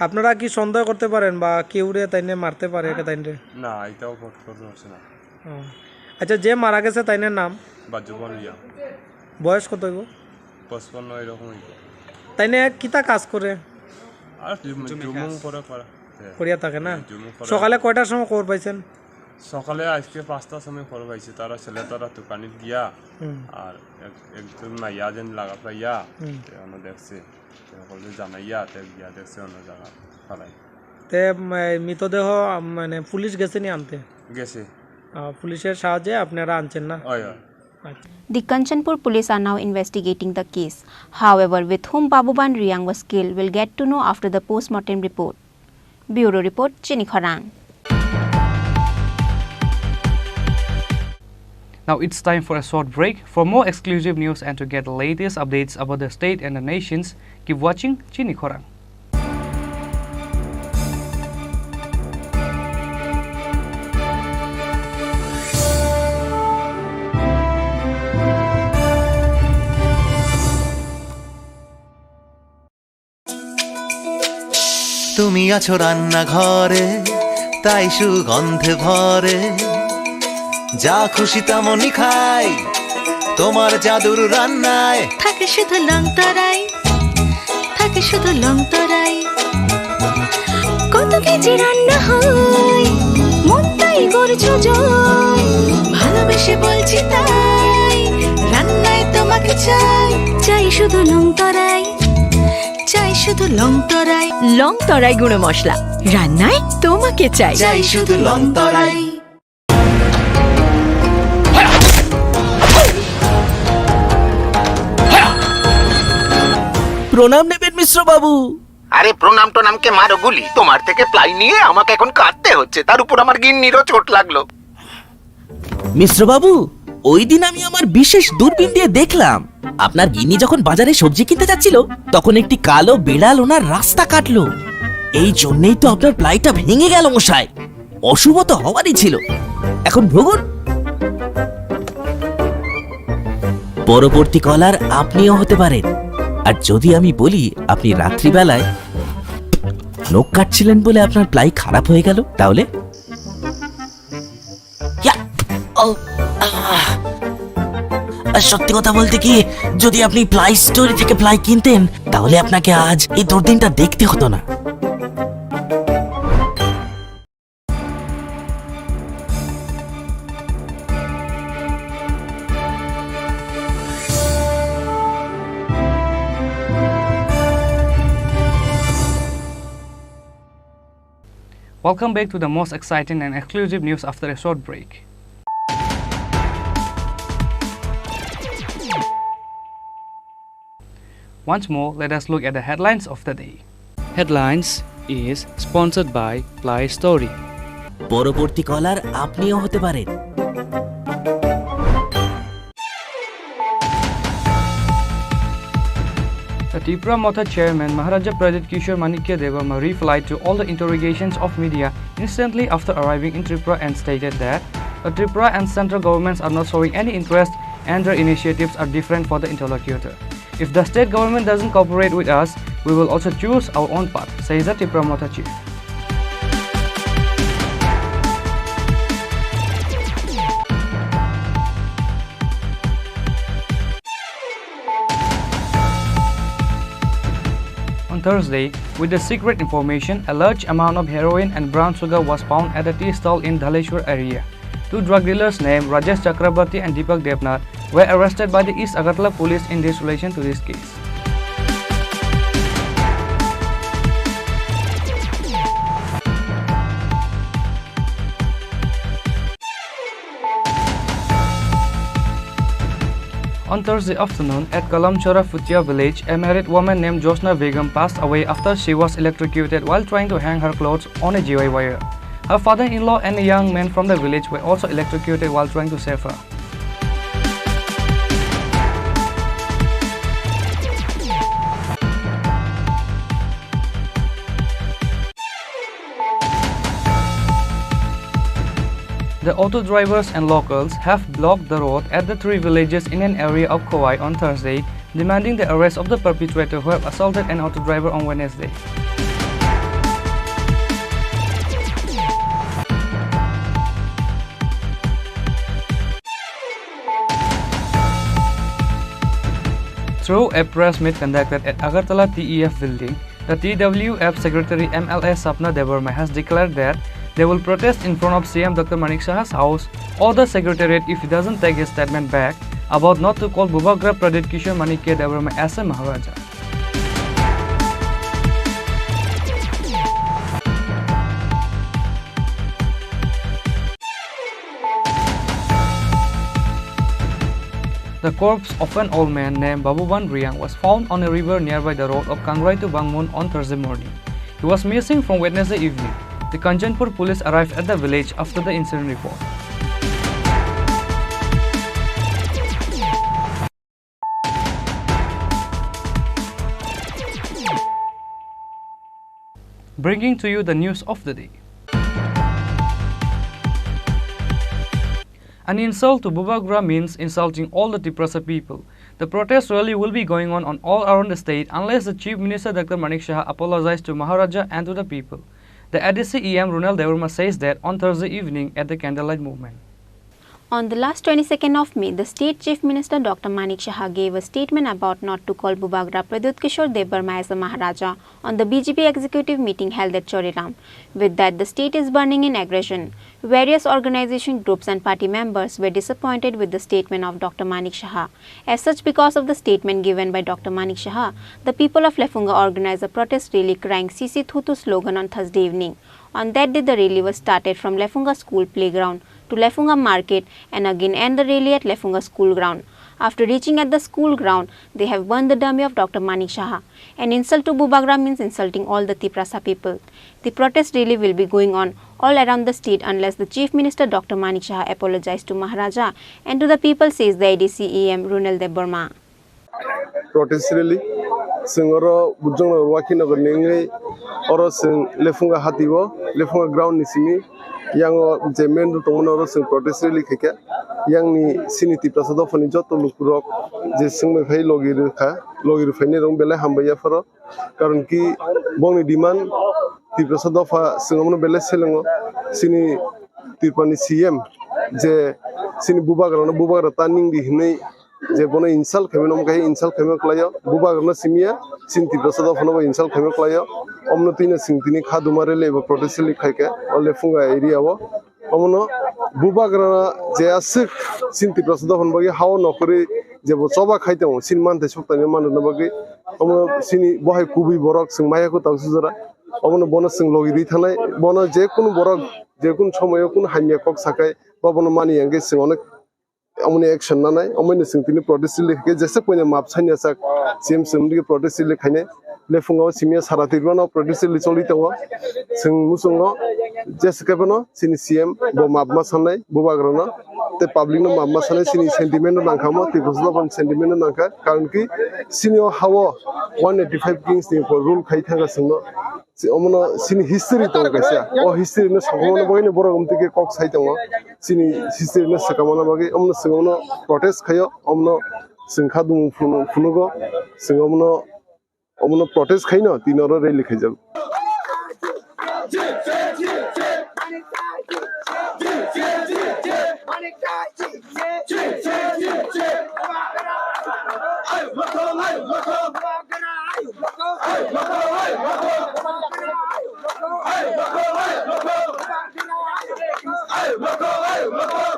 আপনারা কি সন্দেহ করতে পারেন বা কেউরে তাইনে মারতে পারে তাইনে? না, এটাও করতে পারছে না। আচ্ছা, যে মারা গেছে তাইনের নাম? বাজুবন রিয়া। বয়স কত হইব? 55 এরকম হইব। তাইনে কিতা কাজ করে? আর জুমুং করে করিয়া থাকে না? সকালে কয়টার সময় খবর পাইছেন? সকালে আজকে 5টার সময় খবর পাইছে। তারা ছেলে তারা দোকানে গিয়া আর একজন মাইয়া যেন লাগা পাইয়া অন্য দেখছে জানাইয়া গিয়া দেখছে অন্য জায়গা ফালাই। তে মৃতদেহ মানে পুলিশ গেছে নি আনতে? গেছে। পুলিশের সাহায্যে আপনারা আনছেন না? The Kanchanpur police are now investigating the case. However, with whom Babuban Riang was killed will get to know after the post-mortem report. Bureau Report, Chini Khorang. Now it's time for a short break. For more exclusive news and to get the latest updates about the state and the nations, keep watching Chini Khorang. তুমি আছো রান্না ঘরে, তাই সুগন্ধে ভরে, যা খুশি তেমনই খাই তোমার জাদুর রান্নায়। থাকে শুধু লং তরাই, থাকে শুধু লং তরাই, কত কেজি রান্না হয় মন তাই করছো জয়, ভালোবেসে বলছি তাই রান্নায় তোমাকে চাই, চাই শুধু লং তরাই, চাই শুধু লং তরাই, লং তরাই গুঁড়ো মশলা রান্নায় তোমাকে চাই, চাই শুধু লং তরাই। প্রণাম নেবেন মিশ্র বাবু। আরে প্রণাম টোনামকে মারো গুলি, তোমার থেকে প্লাই নিয়ে আমাকে এখন কাটতে হচ্ছে, তার উপর আমার গিন্নিরও চোট লাগলো। মিশ্র বাবু, ওই দিন আমি আমার বিশেষ দূরবীন দিয়ে দেখলাম আপনার গিন্নি যখন বাজারে সবজি কিনতে যাচ্ছিল তখন একটি কালো বিড়াল ওনার রাস্তা কাটলো। এই জন্যই তো আপনার প্লাইটা ভেঙে গেল মশাই। অশুভ তো হওয়ারই ছিল। এখন ভোগুন। পরবর্তী কলার আপনিও হতে পারেন। আর যদি আমি বলি আপনি রাত্রিবেলায় নখ কাটছিলেন বলে আপনার প্লাই খারাপ হয়ে গেল, তাহলে সত্যি কথা বলতে কি, যদি আপনি প্লাই স্টোরি থেকে প্লাই কিনতেন তাহলে আপনাকে আজ এই দুর্দিনটা দেখতে হতো না। Welcome back to the most exciting and exclusive news after a short break. Once more, let us look at the headlines of the day. Headlines is sponsored by Ply Story. পরবর্তী কলার আপনিও হতে পারেন। The Tripura Motha chairman Maharaja Pradit Kishore Manikya Devama replied to all the interrogations of media instantly after arriving in Tripura and stated that the Tripura and central governments are not showing any interest and their initiatives are different for the interlocutor. If the state government doesn't cooperate with us, we will also choose our own path, says the Tripura Motha chief. On Thursday, with the secret information, a large amount of heroin and brown sugar was found at a tea stall in Dhaleshwar area. Two drug dealers named Rajesh Chakrabarti and Deepak Devnath were arrested by the East Agartala police in this relation to this case. On Thursday afternoon at Kalamchora Futia village, a married woman named Josna Begum passed away after she was electrocuted while trying to hang her clothes on a GI wire. Her father-in-law and a young man from the village were also electrocuted while trying to save her. The auto drivers and locals have blocked the road at the three villages in an area of Kauai on Thursday, demanding the arrest of the perpetrator who have assaulted an auto driver on Wednesday. Through a press meet conducted at Agartala TEF building, the TWF Secretary MLA Sapna Debarma has declared that they will protest in front of CM Dr. Manik Shaha's house or the Secretariat if he doesn't take his statement back about not to call Bubagra Pradit Kishore Manikya Debarma as a Maharaja. The corpse of an old man named Babuban Riang was found on a river nearby the road of Kangrai to Bangmun on Thursday morning. He was missing from Wednesday evening. The Kanchanpur police arrived at the village after the incident report. Bringing to you the news of the day. An insult to Bubagra means insulting all the Tiprasa people. The protest rally will be going on all around the state unless the Chief Minister Dr. Manik Shah apologizes to Maharaja and to the people. The ADC EM Runal Devarma says that on Thursday evening at the candlelight movement. On the last 22nd of May, the State Chief Minister Dr. Manik Shah gave a statement about not to call Bubagra Pradut Kishore Debarma as a Maharaja on the BJP executive meeting held at Choriram. With that, the state is burning in aggression. Various organization groups and party members were disappointed with the statement of Dr. Manik Shah. As such, because of the statement given by Dr. Manik Shah, the people of Lefunga organized a protest rally crying Sisi Thutu slogan on Thursday evening. On that day, the rally was started from Lefunga School Playground to Lefunga Market and again end the rally at Lefunga School Ground. After reaching at the school ground, they have burned the dummy of Dr. Manik Shah. An insult to Bubagra means insulting all the Tiprasa people. The protest rally will be going on all around the state unless the Chief Minister Dr. Manik Shah apologizes to Maharaja and to the people, says the ADC EM Runal Debarma. Protest rally Singoro Bujong Wakinago Nengi Oro Sing Lefunga Hatiwo, Lefunga Ground Nisimi, Yang Jemen Tomonoro Sing protest rally Keke, Yang Ni Siniti Prasado Fanijoto Lukurok, Jesing Hai Logir Fenero Bele Hambaya Faro, Karanki Boni Diman, Tiprasadofa Singono Bele Selengo, Sini Tirpani CM, Je Sini Bubagra, Bubagra Tanning di Hine. Je bono insal khemenom kai insal kheme klayo buba gna simia sinti prasada phono insal kheme klayo omno tina singtini khadumare leba protestli khaike ole funga area wo omno buba gna je asik sinti prasada phon bagi hawo nokuri je bo choba khaite mo sinman te soktani man na bagi omno sini bohai kubi borok singmaya ko tangsujara omno bono sing logi ri thanai bono je kun borok je kun somoyo kun hanya kok sakai bono mani yange sing onek Omni action nanai, Omni Sintini protestly, just when a map Sanya Sak, Sim Simdi protestly Kane, Lefungo, Simia Saratirano, protestly Solito, Sing Musungo, Jessica Bono, Sinisium, Bomab Masanai, Bubagrana, the Pablino Masana, Sini Sentimental Nankama, the Roslav and Sentimental Nanka, Karanki, Senior Hawa, 185 Kings for Rule Kaitanga Singo. Omno sini history to kaisa o history na sakamana bagi ne borogum tike kok saitanga sini history na sakamana bagi omno singono protest khayo omno singkha dum funugo singomno omno protest khaino tinoro rally khaijab Hey,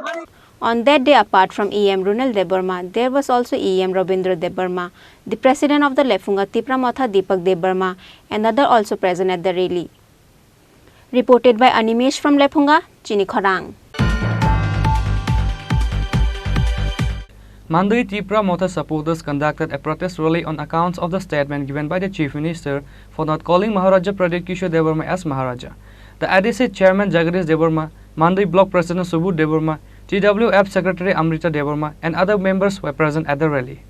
On that day, apart from EM Runal Debarma, there was also EM Rabindra Debarma, the president of the Lefunga Tipramotha Deepak Debarma, and other also present at the rally. Reported by Animesh from Lefunga, Chini Khorang. Monday, Tripura Motha supporters conducted a protest rally on accounts of the statement given by the Chief Minister for not calling Maharaja Pradip Kishore Debarma as Maharaja. The ADC Chairman Jagadish Debarma, Mandai Block President Subodh Debarma, TWF Secretary Amrita Debarma, and other members were present at the rally.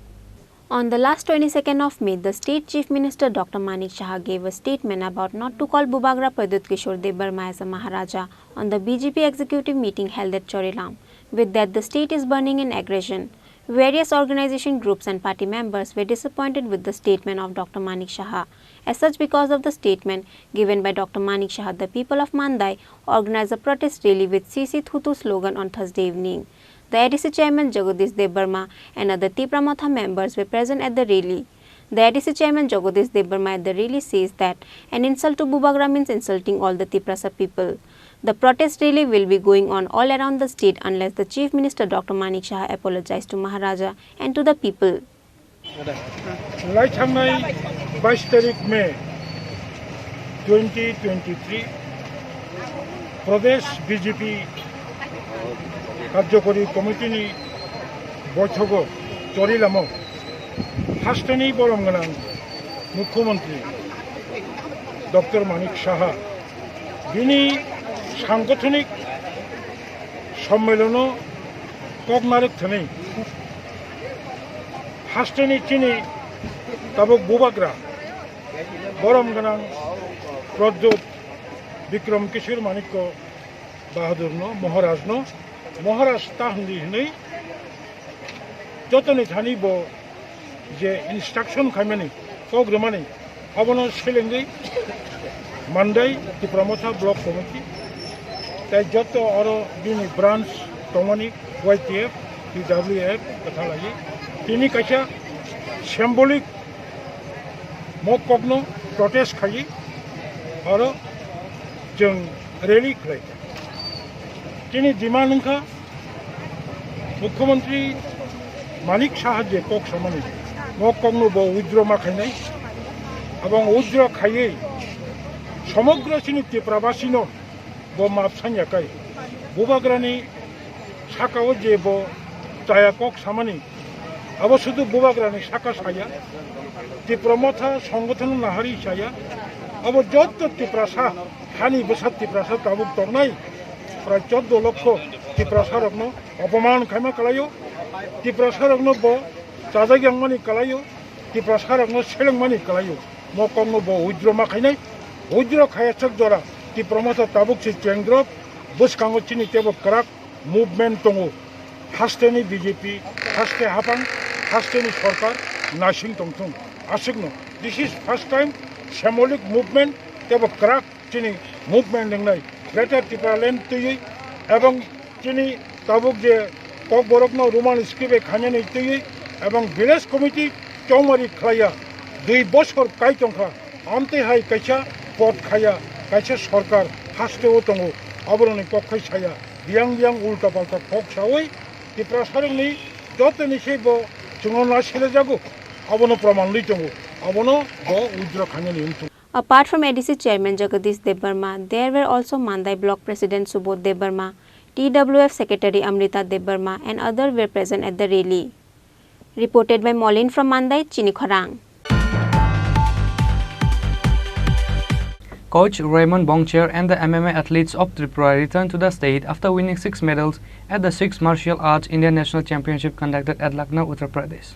On the last 22nd of May, the State Chief Minister Dr. Manik Saha gave a statement about not to call Bubagra Pradip Kishore Debarma as a Maharaja on the BJP executive meeting held at Chorilam. With that, the state is burning in aggression. Various organization groups and party members were disappointed with the statement of Dr. Manik Saha. As such, because of the statement given by Dr. Manik Saha, the people of Mandai organized a protest rally with CC Thutu slogan on Thursday evening. The ADC Chairman Jagadish Debarma and other Tipramotha members were present at the rally. The ADC Chairman Jagadish Debarma at the rally says that an insult to Bubagra means insulting all the Tiprasa people. The protest rally will be going on all around the state unless the Chief Minister Dr. Manik Saha apologized to Maharaja and to the people. थांनाय 22 तारिख मे 2023 प्रदेश BJP कार्यकारी कमिटिनि बैठकआव चरिलामाव हास्टेनि बरमगोनां मुख्यमंत्री doctor Manik Saha बिनि सांगठनिक सम्मेलन ककनारेक थनै हास्टेनि चिनि Tabuk बुबाग्रा बरमगोनां Pradyut Vikram किशोर मानिक्य बाहादुरनो महाराज ताहंदी हनै जतनि थानी बो जे इंस्ट्रक्शन खामनि प्रोग्रामनि अबनो सेलेंगै मानदाय तिप्रामथा ब्लक कमिटी ताई जत और बिनि ब्रांच तमनि YTF TWF कथा लागि तिनी कैसा सिम्बोलिक मककनो प्रोटेस्ट खाई और जों रैली खाई तिनी डिमांडखा मुख्यमंत्री मानिक साहा जे कक समानि मककनो बो उद्र माखायनाय এবং उद्र खायै समग्र सिनि तिप्राबासिनो बो माबसान्याकाय बुबाग्रानि साकाव जे बो जाया कक सामानि अब शुद्ध बुबाग्रानि साका साया तिप्रामथा संगठन नाहारि साया अब जत तिप्रासा हानि बेसाद तिप्रासा ताबुक तंनाय प्राय 14 लक्ष तिप्रासा रखनो अपमान खायमा कलायो तिप्रासा रखनो बो जाजाग्यांमानि कलायो तिप्रासा रखनो सेलेंमानि कलायो मकंनो बो उद्र माखायनाय उद्र खायासक जरा तिप्रामथा ताबुक सि चेंग्रब बुसकांगो चिनि तेबो कराक मुभमेंट तंगो हास्टेनि बीजेपी हास्टे हापां हास्टेनि सरकार नासिं तंथुं आसिगनो this is first time symbolic movement तेबो कराक चिनि मुभमेंट लेंनाय ग्रेटर त्रिपुरालैंड तुयै एवं चिनि ताबुक जे कक बरकनो रोमान स्क्रिबे खानेनै तुयै एवं विलेज कमिटी चौमारी खाया 2 बछर कायतंखा आमते हाय कैसा पद खाया कैसा सरकार हास्टेओ तंगो अबरनि कक्कै साया बियां उल्टा पाल्टा कक सावै तिप्रा सारंनि जतनि सेबो जोङो नासिले जागो अबनो प्रमाण लैतंगो अबनो बो Udra खानेनि उन्थु. Apart from ADC Chairman Jagadish Debarma, there were also Mandai Block President Subodh Debarma, TWF Secretary Amrita Debarma and others were present at the rally. Reported by Maulin from Mandai, Chini Khorang. Coach Raymond Bongchair and the MMA athletes of Tripura returned to the state after winning 6 medals at the 6th Martial Arts Indian National Championship conducted at Lucknow, Uttar Pradesh.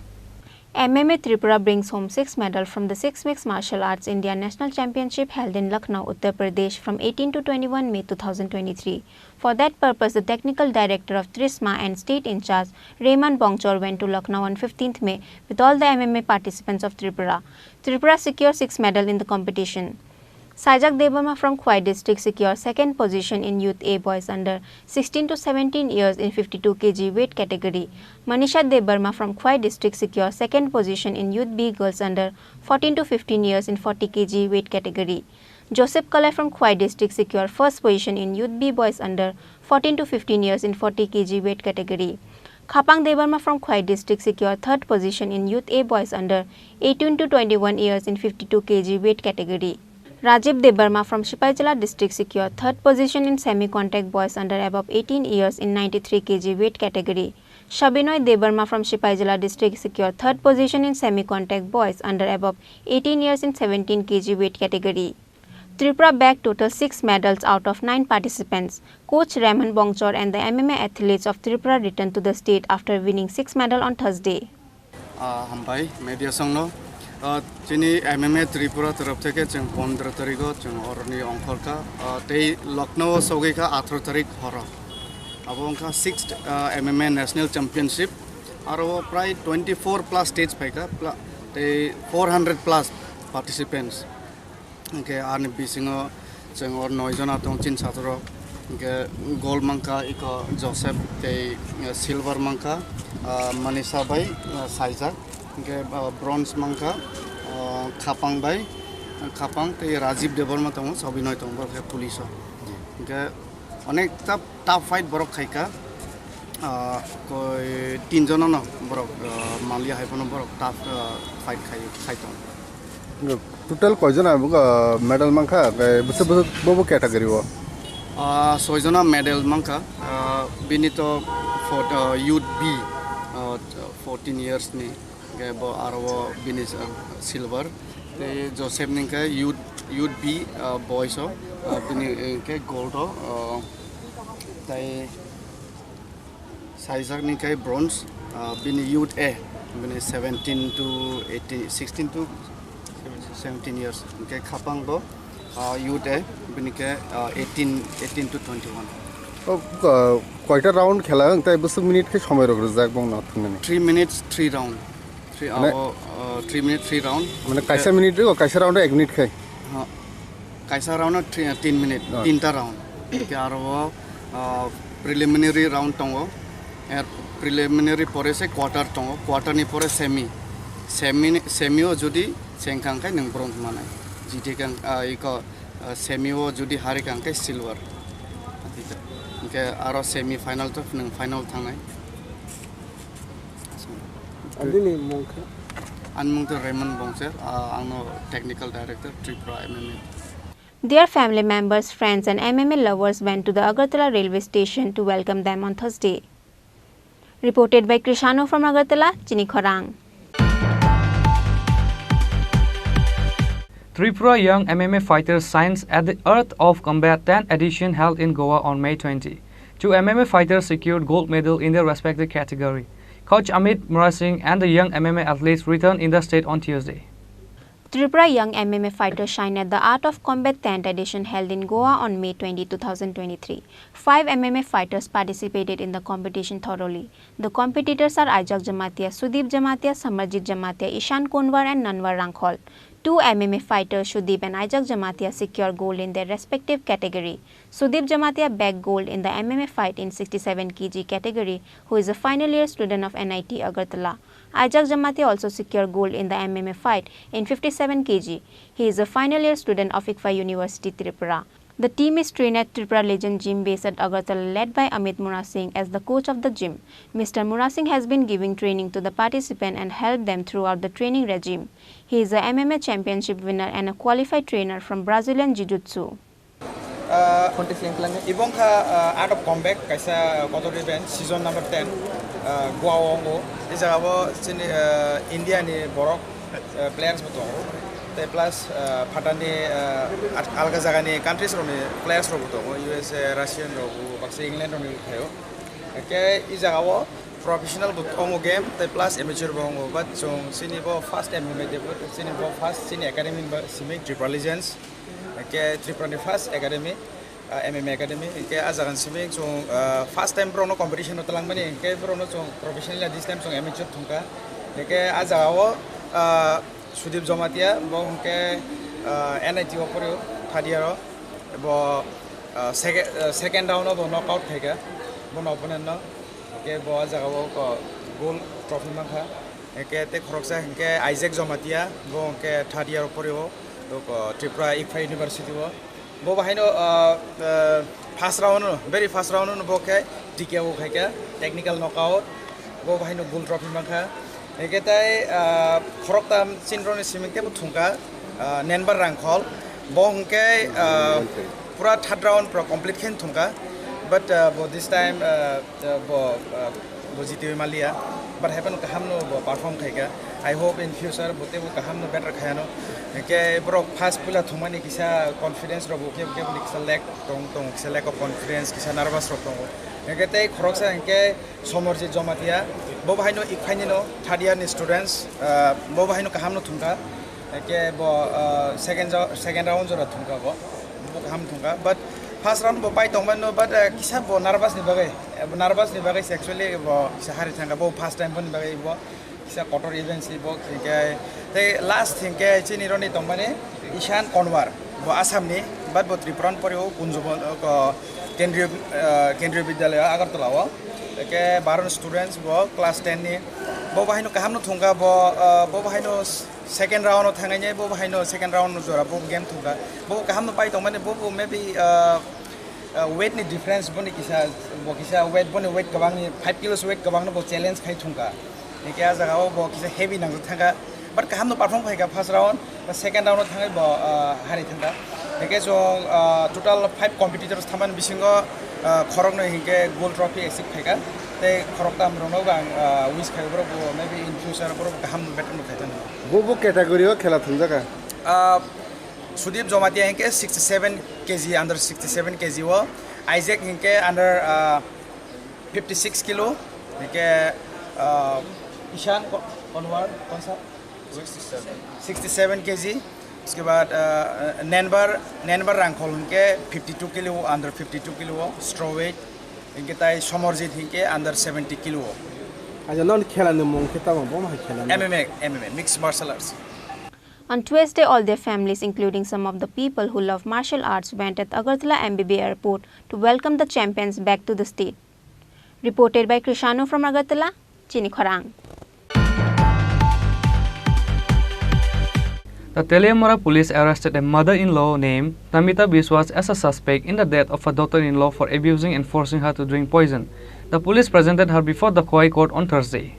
MMA Tripura brings home 6 medals from the 6th Mixed Martial Arts India National Championship held in Lucknow, Uttar Pradesh from 18 to 21 May 2023. For that purpose, the Technical Director of TRISMA and State in charge Raymond Bongchair went to Lucknow on 15th May with all the MMA participants of Tripura. Tripura secured 6 medals in the competition. Saijak Debarma from Khwai district secured 2nd position in Youth A boys under 16 to 17 years in 52 kg weight category. Manisha Debarma from Khwai district secured 2nd position in Youth B girls under 14 to 15 years in 40 kg weight category. Joseph Kalai from Khwai district secured first position in Youth B boys under 14 to 15 years in 40 kg weight category. Khapang Debarma from Khwai district secured third position in Youth A boys under 18 to 21 years in 52 kg weight category. Rajiv Debarma from Sipaijala district secured third position in semi-contact boys under above 18 years in 93 kg weight category. Shabinoy Debarma from Sipaijala district secured third position in semi-contact boys under above 18 years in 17 kg weight category. Tripura bagged total 6 medals out of 9 participants. Coach Raman Bongchor and the MMA athletes of Tripura returned to the state after winning 6 medals on Thursday. Hambai media songno Chini MMA Tripura तरफ থেকে जों 15 तारिखो जों अरनि अंकलका तै लखनऊ सौगैका 18 तारिख हर अब उनका 6th MMA national championship और वो प्राय 24 plus states फाइका तै 400 plus participants के आने बिसिंगो जों और 9 जना दं चिन छात्र के गोल्ड मंका एक जोसेफ तै सिल्वर मंका मनीषा भाई साइजा के ब्रॉन्ज मंका खापांग भाई खापांग ते राजीव देवर्मा तंग सबिनय तंग के पुलिस के अनेक टफ फाइट बरक खाइका कोई 3 जना न बरक मालिया हाइपन बरक टफ फाइट खाइतों टोटल कयजन मेडल मंका बसे बबो कैटेगरी वो 6 जना मेडल मंका बिनितो यूथ बी 14 years ni के बो आरो बिनिस सिल्वर ते जोसेफ नि के यूथ बी बॉयज हो बिनि के गोल्ड हो ताई साइजर नि के ब्रोंज बिनि यूथ ए बिनि 17 to 18 16 to 17 years के खापांग बो यूथ ए बिनि के 18 to 21 কয়টা রাউন্ড খেলা তাই বস মিনিট কে সময় রগ যাক বং না 3 minutes 3 round 3 hour 3 minutes 3 round মানে কাইসা মিনিট রে কাইসা রাউন্ড 1 মিনিট খাই हां কাইসা রাউন্ড 3 minute 3টা রাউন্ড কে আর প্রিলিমিনারি রাউন্ড টঙ্গো এর প্রিলিমিনারি পরে সে কোয়ার্টার টঙ্গো কোয়ার্টার নি পরে সেমিও যদি সেংখাং খাই নং ব্রোঞ্জ মানে জিতে কাং ইক সেমিও যদি হারে কাং খাই সিলভার के आरो सेमी फाइनल तो नों फाइनल थांनाय आंनि मुंखौ आंनि तो रेमन बंसर आंनो technical director Tripura MMA. Their family members, friends and MMA lovers went to the Agartala railway station to welcome them on Thursday. Reported by Krishano from Agartala, Chini Khorang. Tripura young MMA fighters signs at the Earth of Combat 10th edition held in Goa on May 20. 2 MMA fighters secured gold medal in their respective category. Coach Amit Murasing and the young MMA athletes returned in the state on Tuesday. Tripura young MMA fighters shine at the Art of Combat 10th edition held in Goa on May 20, 2023. 5 MMA fighters participated in the competition thoroughly. The competitors are Ajak Jamatia, Sudeep Jamatia, Samarjit Jamatia, Ishan Konwar and Nanwar Rankhol. 2 MMA fighters, Sudeep and Ajak Jamatia, secured gold in their respective category. Sudeep Jamatia bagged gold in the MMA fight in 67 kg category, who is a final year student of NIT Agartala. Ajak Jamatia also secured gold in the MMA fight in 57 kg. He is a final year student of ICFA University, Tripura. The team is trained at Tripura Legend Gym based at Agartala, led by Amit Murasing as the coach of the gym. Mr. Murasing has been giving training to the participants and helped them throughout the training regime. He is a MMA championship winner and a qualified trainer from Brazilian Jiu-Jitsu. Ibong ka Art of Combat kaisa kotor event season number 10 Goa Ongo is abo sini India ni borok players beto te plus phatani alga jaga ni countries ro ni players ro beto USA Russian ro bakse England ro ni khayo ke I jaga wo professional ongo game te plus amateur ongo but jong sini bo first MMA debut sini bo first sini academy simic Tripura Legends ke Tripura ni first academy MMA academy ke ajagan simic jong first time pro no competition no talang bani ke pro no jong professional this time jong amateur thungka ke ajaga wo Sudeep Jamatia bong ke NIT oporo third year bo second round bo knockout thega bo opponent no ke bo ajaga wo gold trophy makha ke te khoroksa ke Isaac Jamatia bong ke third year oporo Tripura IFA University bo bahino first round very first round bo ke TKO khaika technical knockout bo bahino gold trophy makha eketai khoroktam sinroni simingte bo thungka nenbar rangkhol bo hungke pura third round pro complete khen thungka but this time bo jitiwe malia but happen kahamno perform khaika I hope in future bote bo kahamno better khayano ke bro first pula thumani kisa confidence ro bo ke select tong select of confidence kisa nervous ro tong ekete khoroksa enke somorji jomatia bo bahino ikhainino third year students bo bahino kahamno thungka ke bo second round jora thungka bo kaham thungka but first round bo pai tongmano but kisa bo nervous ni bagai actually bo sahari thanga bo first time bon bagai bo kisa quarter events bo ke te last thing ke chini roni tongmane ishan konwar bo asam ni but bo tripuran poreo kunjubon kendriya bidyalaya agartala wa ke 12 students bo class 10 ni bo bahino kahamno thungka bo bahino second round thangai bo bahino second round jora bo game thungka bo kahamno pai tongmane bo maybe weight ni difference boni kisa weight kabang ni 5 kilos weight kabang no bo challenge khai thungka eke a jaga bo kisa heavy nang thanga but kahamno perform khai ka first round second round thangai bo hari thanga eke so total 5 competitors thaman bisingo khorok no hinke gold trophy accept khai ka te khorok tam rono bang wish khai bro maybe in future bro kaham better no khai bo category o khela thunga ka Sudip Jomatia hinke 67 kg under 67 kg wo Isaac hinke under 56 kilo hinke Ishan Konwar कौन सा 67 kg उसके बाद नैनबर रांखल इनके 52 kilo under 52 kilo स्ट्रो wait इनके ताई समरजीत इनके under 70 kilo अच्छा non खेला ने मोंग खेता में बोम है खेला MMA mixed martial arts. On Tuesday, all their families, including some of the people who love martial arts, went at Agartala MBB airport to welcome the champions back to the state. Reported by Krishanu from Agartala, Chini Khorang. The Telemara police arrested a mother-in-law named Namita Biswas as a suspect in the death of her daughter-in-law for abusing and forcing her to drink poison. The police presented her before the Khoi court on Thursday.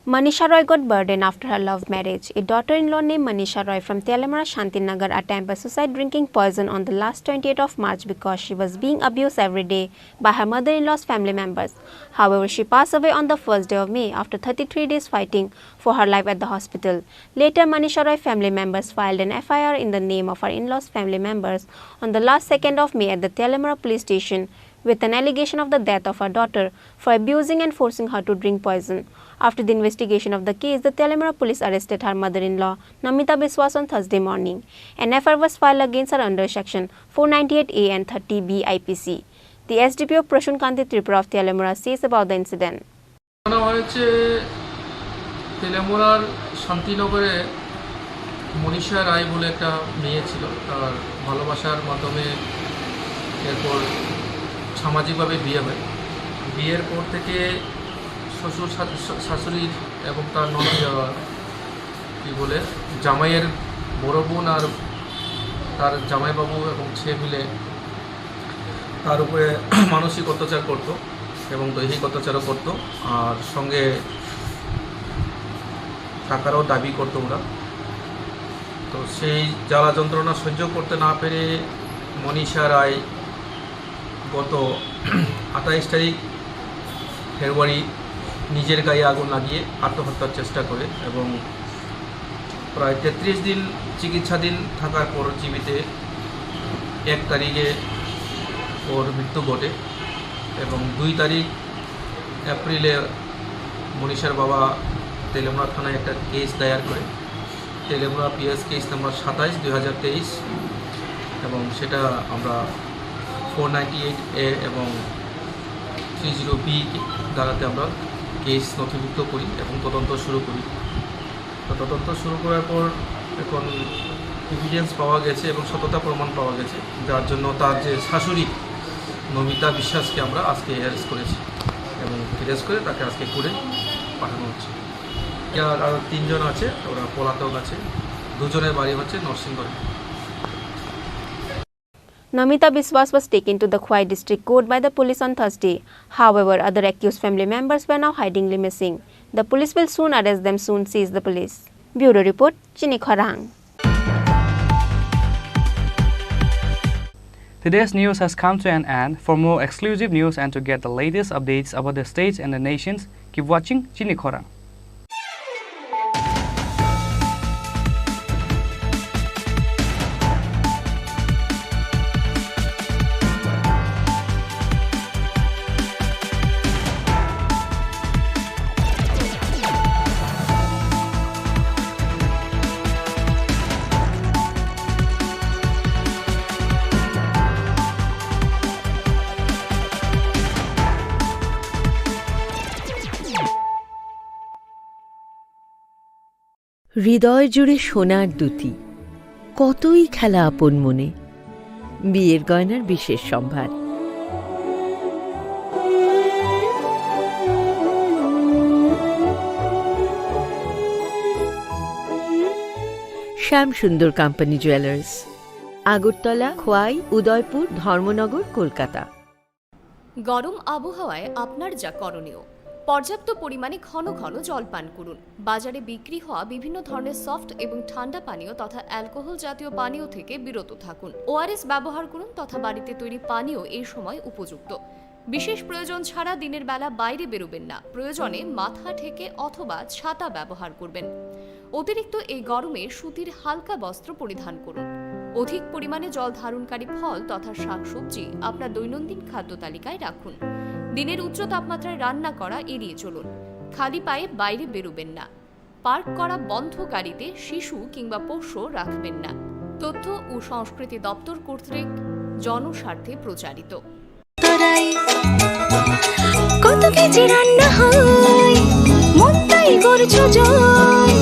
Manisha Roy got burdened after her love marriage. A daughter-in-law named Manisha Roy from Telemara Shantinagar attempted suicide drinking poison on the last 28th of March because she was being abused every day by her mother-in-law's family members. However, she passed away on the first day of May after 33 days fighting for her life at the hospital. Later, Manisha Roy family members filed an FIR in the name of her in-laws' family members on the last 2nd of May at the Telemara police station with an allegation of the death of her daughter for abusing and forcing her to drink poison. After the investigation of the case, the Telemara police arrested her mother-in-law, Namita Biswas, on Thursday morning. An FIR was filed against her under Section 498A and 30B IPC. The SDPO Prashun Kanti Tripura of Telemara says about the incident. তেলেমুরার শান্তিনগরে Manisha রায় বলে একটা মেয়ে ছিল, তার ভালোবাসার মাধ্যমে এরপর সামাজিকভাবে বিয়ে হয়। বিয়ের পর থেকে শ্বশুর শাশুড়ির এবং তার কী বলে জামাইয়ের বড় বোন আর তার জামাইবাবু এবং ছেলে মিলে তার উপরে মানসিক অত্যাচার করত এবং দৈহিক অত্যাচারও করত, আর সঙ্গে টাকারও দাবি করতো ওরা। তো সেই জ্বালা যন্ত্রণা সহ্য করতে না পেরে মনীষা রায় গত 28 তারিখ ফেব্রুয়ারি নিজের গায়ে আগুন লাগিয়ে আত্মহত্যার চেষ্টা করে এবং প্রায় 33 দিন চিকিৎসাধীন থাকার পর জীবিতে 1 তারিখে ওর মৃত্যু ঘটে এবং 2 তারিখ এপ্রিলে মনীষার বাবা তেলেমুরা থানায় একটা কেস দায়ের করে, তেলেমুরা পিএস কেস নাম্বার 27/2023 এবং সেটা আমরা 498A এবং 30B দ্বারাতে আমরা কেস নথিভুক্ত করি এবং তদন্ত শুরু করি। তো তদন্ত শুরু করার পর এখন এভিডেন্স পাওয়া গেছে এবং সততা প্রমাণ পাওয়া গেছে, যার জন্য তার যে শাশুড়ি নমিতা বিশ্বাসকে আমরা আজকে অ্যারেস্ট করেছি এবং অ্যারেস্ট করে তাকে আজকে করে পাঠানো হচ্ছে। আর 3 জন আছে, ওরা পলাতক আছে, দুজনের বাড়ি হচ্ছে নরসিংগড়ে। Namita Biswas was taken to the Khwai District Court by the police on Thursday. However, other accused family members were now hidingly missing. The police will soon arrest them, soon says the police. Bureau Report, Chini Khorang. Today's news has come to an end. For more exclusive news and to get the latest updates about the states and the nations, keep watching Chini Khorang. হৃদয় জুড়ে সোনার দুটি, কতই খেলা আপন মনে, বিয়ের গয়নার বিশেষ সম্ভার। Shyamsundar company jewellers, Agartala, Khowai, Udaipur, Dharmanagar, Kolkata. গরম আবহাওয়ায় আপনার যা করণীয়: পর্যাপ্ত পরিমাণে ঘন ঘন জল পান করুন। বাজারে বিক্রি হওয়া বিভিন্ন ধরনের সফট এবং ঠান্ডা পানীয় তথা অ্যালকোহল জাতীয় পানীয় থেকে বিরত থাকুন। ওআরএস ব্যবহার করুন তথা বাড়িতে তৈরি পানীয় এই সময় উপযুক্ত। বিশেষ প্রয়োজন ছাড়া দিনের বেলা বাইরে বেরোবেন না। প্রয়োজনে মাথা ঢেকে অথবা ছাতা ব্যবহার করবেন। অতিরিক্ত এই গরমে সুতির হালকা বস্ত্র পরিধান করুন। অধিক পরিমাণে জল ধারণকারী ফল তথা শাকসবজি আপনার দৈনন্দিন খাদ্য তালিকায় রাখুন। দিনের উচ্চ তাপমাত্রায় রান্না করা এড়িয়ে চলুন। খালি পায়ে বাইরে বেরোবেন না। পার্ক করা বন্ধ গাড়িতে শিশু কিংবা পোষ্য রাখবেন না। তথ্য ও সংস্কৃতি দপ্তর কর্তৃক জনস্বার্থে প্রচারিত। কত কেজি রান্না হয়, মনটাই করছো জয়।